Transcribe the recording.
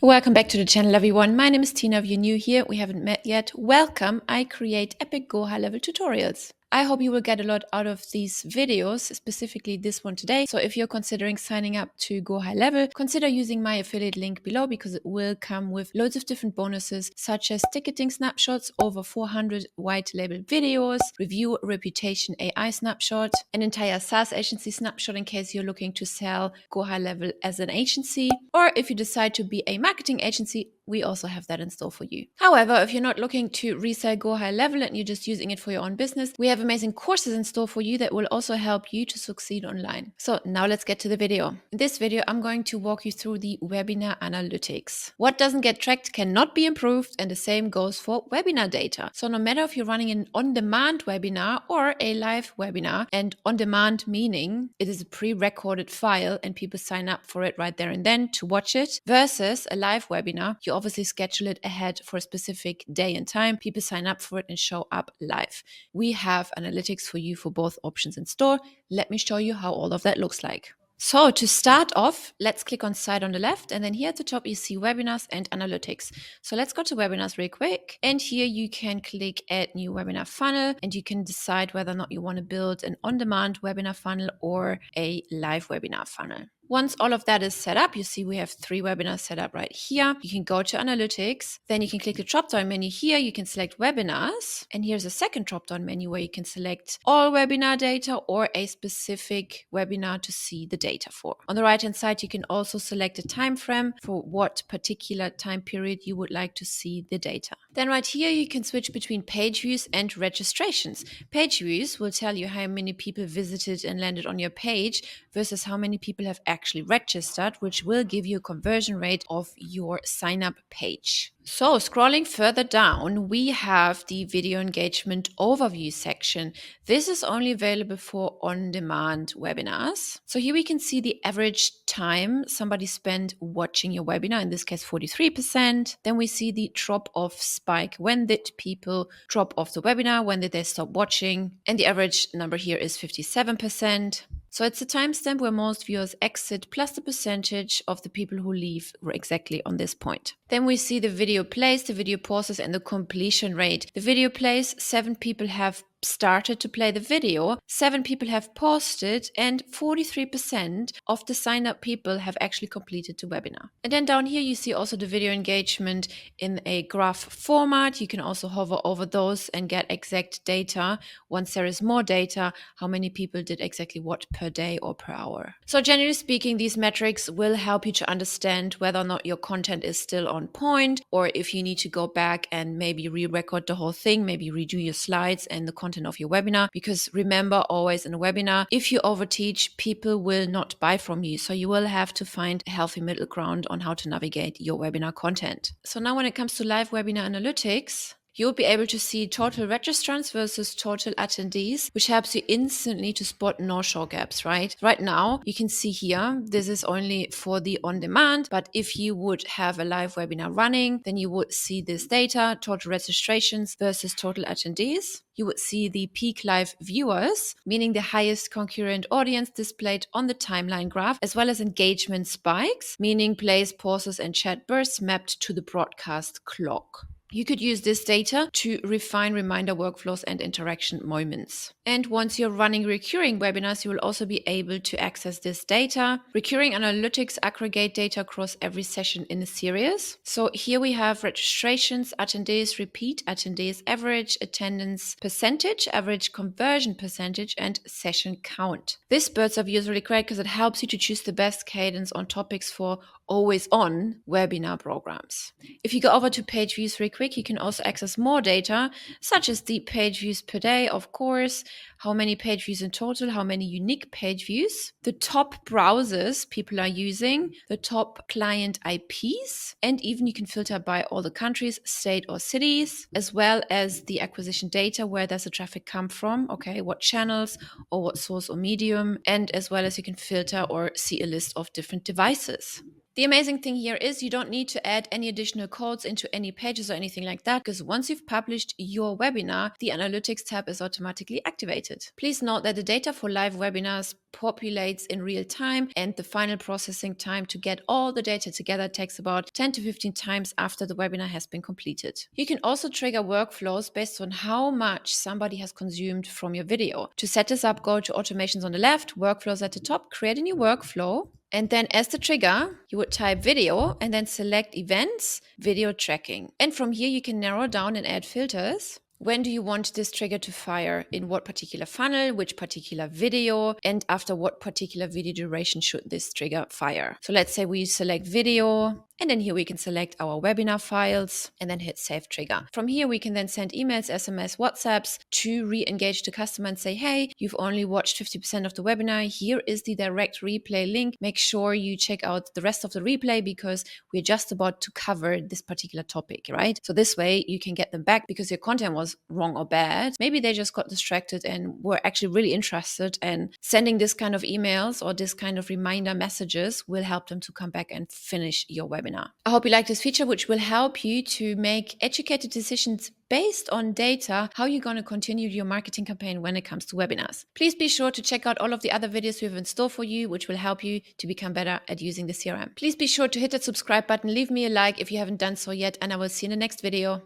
Welcome back to the channel, everyone. My name is Tina. If you're new here, we haven't met yet, welcome. I create epic Go high level tutorials. I hope you will get a lot out of these videos, specifically this one today. So if you're considering signing up to Go High Level, consider using my affiliate link below because it will come with loads of different bonuses, such as ticketing snapshots, over 400 white label videos, review reputation AI snapshot, an entire SaaS agency snapshot in case you're looking to sell Go High Level as an agency, or if you decide to be a marketing agency, we also have that in store for you. However, if you're not looking to resell Go High Level and you're just using it for your own business, we have amazing courses in store for you that will also help you to succeed online. So now let's get to the video. In this video, I'm going to walk you through the webinar analytics. What doesn't get tracked cannot be improved, and the same goes for webinar data. So no matter if you're running an on-demand webinar or a live webinar, and on-demand meaning it is a pre-recorded file and people sign up for it right there and then to watch it, versus a live webinar, you obviously schedule it ahead for a specific day and time. People sign up for it and show up live. We have analytics for you for both options in store. Let me show you how all of that looks like. So to start off, let's click on site on the left, and then here at the top you see webinars and analytics. So let's go to webinars real quick, and here you can click add new webinar funnel, and you can decide whether or not you want to build an on-demand webinar funnel or a live webinar funnel. Once all of that is set up, you see we have 3 webinars set up right here. You can go to analytics, then you can click the drop-down menu here. You can select webinars, and here's a second drop-down menu where you can select all webinar data or a specific webinar to see the data for. On the right-hand side, you can also select a time frame for what particular time period you would like to see the data. Then right here, you can switch between page views and registrations. Page views will tell you how many people visited and landed on your page versus how many people have actually registered, which will give you a conversion rate of your sign up page. So scrolling further down, we have the video engagement overview section. This is only available for on-demand webinars. So here we can see the average time somebody spent watching your webinar, in this case 43%. Then we see the drop-off spike. When did people drop off the webinar? When did they stop watching? And the average number here is 57%. So it's a timestamp where most viewers exit plus the percentage of the people who leave exactly on this point. Then we see the video plays, the video pauses, and the completion rate. The video plays, 7 people have started to play the video, 7 people have paused it, and 43% of the signed up people have actually completed the webinar. And then down here you see also the video engagement in a graph format. You can also hover over those and get exact data. Once there is more data, how many people did exactly what per day or per hour. So generally speaking, these metrics will help you to understand whether or not your content is still on point, or if you need to go back and maybe re-record the whole thing, maybe redo your slides and the content of your webinar. Because remember, always in a webinar, if you overteach, people will not buy from you. So you will have to find a healthy middle ground on how to navigate your webinar content. So now when it comes to live webinar analytics, you'll be able to see total registrants versus total attendees, which helps you instantly to spot no-show gaps, right? Right now, you can see here, this is only for the on-demand, but if you would have a live webinar running, then you would see this data, total registrations versus total attendees. You would see the peak live viewers, meaning the highest concurrent audience displayed on the timeline graph, as well as engagement spikes, meaning plays, pauses, and chat bursts mapped to the broadcast clock. You could use this data to refine reminder workflows and interaction moments. And once you're running recurring webinars, you will also be able to access this data. Recurring analytics aggregate data across every session in a series. So here we have registrations, attendees, repeat attendees, average attendance percentage, average conversion percentage, and session count. This bird's eye view is really great because it helps you to choose the best cadence on topics for always on webinar programs. If you go over to page views real quick, you can also access more data, such as the page views per day, of course, how many page views in total, how many unique page views, the top browsers people are using, the top client IPs, and even you can filter by all the countries, state or cities, as well as the acquisition data, where does the traffic come from, okay, what channels or what source or medium, and as well as you can filter or see a list of different devices. The amazing thing here is you don't need to add any additional codes into any pages or anything like that, because once you've published your webinar, the analytics tab is automatically activated. Please note that the data for live webinars populates in real time, and the final processing time to get all the data together takes about 10 to 15 times after the webinar has been completed. You can also trigger workflows based on how much somebody has consumed from your video. To set this up, go to automations on the left, workflows at the top, create a new workflow. And then as the trigger, you would type video and then select events, video tracking. And from here, you can narrow down and add filters. When do you want this trigger to fire? In what particular funnel, which particular video, and after what particular video duration should this trigger fire? So let's say we select video, and then here we can select our webinar files and then hit save trigger. From here, we can then send emails, SMS, WhatsApps to re-engage the customer and say, hey, you've only watched 50% of the webinar. Here is the direct replay link. Make sure you check out the rest of the replay because we're just about to cover this particular topic, right? So this way you can get them back because your content was wrong or bad. Maybe they just got distracted and were actually really interested, and sending this kind of emails or this kind of reminder messages will help them to come back and finish your webinar. I hope you like this feature, which will help you to make educated decisions based on data, how you're going to continue your marketing campaign when it comes to webinars. Please be sure to check out all of the other videos we have in store for you, which will help you to become better at using the CRM. Please be sure to hit that subscribe button, leave me a like if you haven't done so yet, and I will see you in the next video.